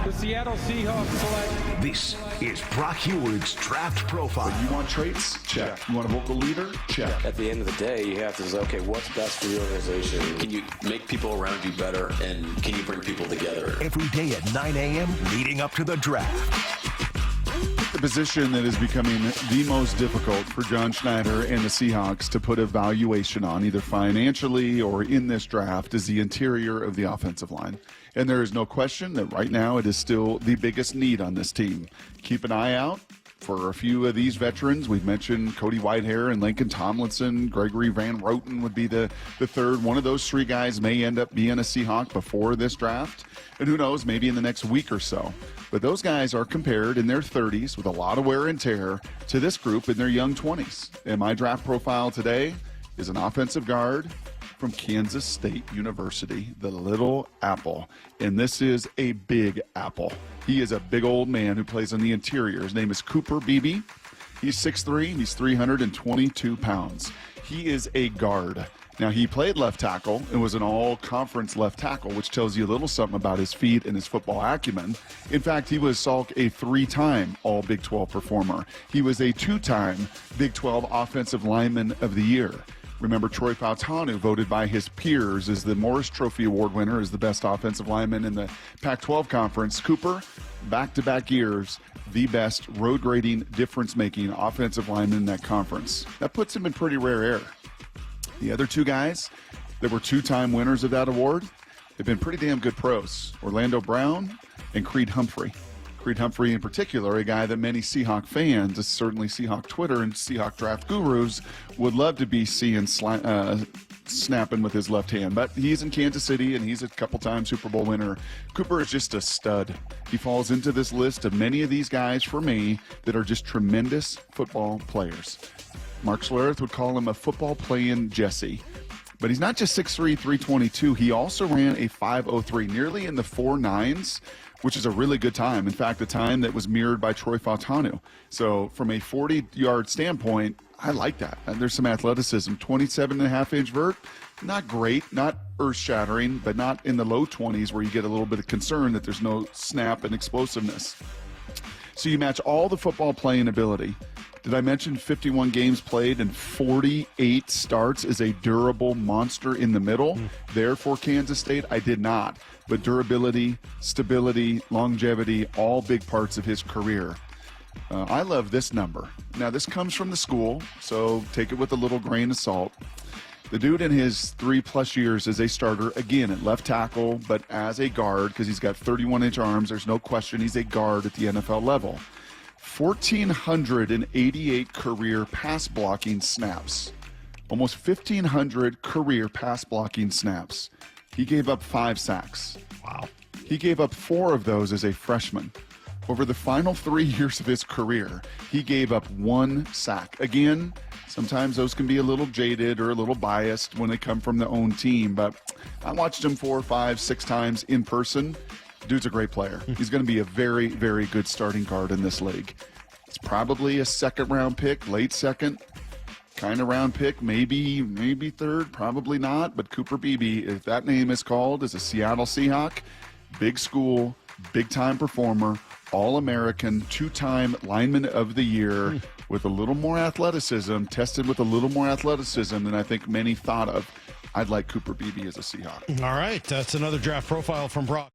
The Seattle Seahawks select. This is Brock Huard's Draft Profile. You want traits? Check. You want a vocal leader? Check. At the end of the day, you have to say, okay, what's best for the organization? Can you make people around you better, and can you bring people together? Every day at 9 a.m. leading up to the draft. The position that is becoming the most difficult for John Schneider and the Seahawks to put a valuation on, either financially or in this draft, is the interior of the offensive line. And there is no question that right now it is still the biggest need on this team. Keep an eye out for a few of these veterans. We've mentioned Cody Whitehair and Lincoln Tomlinson. Gregory Van Roten would be the third. One of those three guys may end up being a Seahawk before this draft. And who knows, maybe in the next week or so. But those guys are compared in their 30s with a lot of wear and tear to this group in their young 20s. And my draft profile today is an offensive guard from Kansas State University, the Little Apple. And this is a big apple. He is a big old man who plays on the interior. His name is Cooper Beebe. He's 6'3", he's 322 pounds. He is a guard. Now, he played left tackle and was an all-conference left tackle, which tells you a little something about his feet and his football acumen. In fact, he was Salk a 3-time All-Big 12 performer. He was a 2-time Big 12 Offensive Lineman of the Year. Remember, Troy Fautanu, voted by his peers as the Morris Trophy Award winner, as the best offensive lineman in the Pac-12 Conference. Cooper, back-to-back years, the best road grading, difference-making offensive lineman in that conference. That puts him in pretty rare air. The other two guys that were 2-time winners of that award have been pretty damn good pros. Orlando Brown and Creed Humphrey. Creed Humphrey in particular, a guy that many Seahawk fans, certainly Seahawk Twitter and Seahawk draft gurus, would love to be seeing snapping with his left hand. But he's in Kansas City, and he's a couple-time Super Bowl winner. Cooper is just a stud. He falls into this list of many of these guys, for me, that are just tremendous football players. Mark Schlereth would call him a football-playing Jesse. But he's not just 6'3", 322. He also ran a 5'03", nearly in the 4.9s, which is a really good time. In fact, a time that was mirrored by Troy Fautanu. So from a 40-yard standpoint, I like that. And there's some athleticism. 27.5-inch vert, not great, not earth-shattering, but not in the low 20s where you get a little bit of concern that there's no snap and explosiveness. So you match all the football playing ability. Did I mention 51 games played and 48 starts is a durable monster in the middle there for Kansas State? I did not. But durability, stability, longevity, all big parts of his career. I love this number. Now, this comes from the school, so take it with a little grain of salt. The dude in his 3+ years as a starter, again, at left tackle, but as a guard, because he's got 31-inch arms, there's no question he's a guard at the NFL level. 1,488 career pass blocking snaps. Almost 1,500 career pass blocking snaps. He gave up 5 sacks. Wow. He gave up 4 of those as a freshman. Over the final 3 years of his career, he gave up 1 sack. Again, sometimes those can be a little jaded or a little biased when they come from the own team, but I watched him 4, 5, 6 times in person. Dude's a great player. He's going to be a very, very good starting guard in this league. It's probably a second-round pick, late second kind of round pick, maybe third, probably not. But Cooper Beebe, if that name is called, is a Seattle Seahawk, big school, big-time performer, All-American, 2-time Lineman of the Year, with a little more athleticism, tested with a little more athleticism than I think many thought of. I'd like Cooper Beebe as a Seahawk. All right, that's another draft profile from Brock.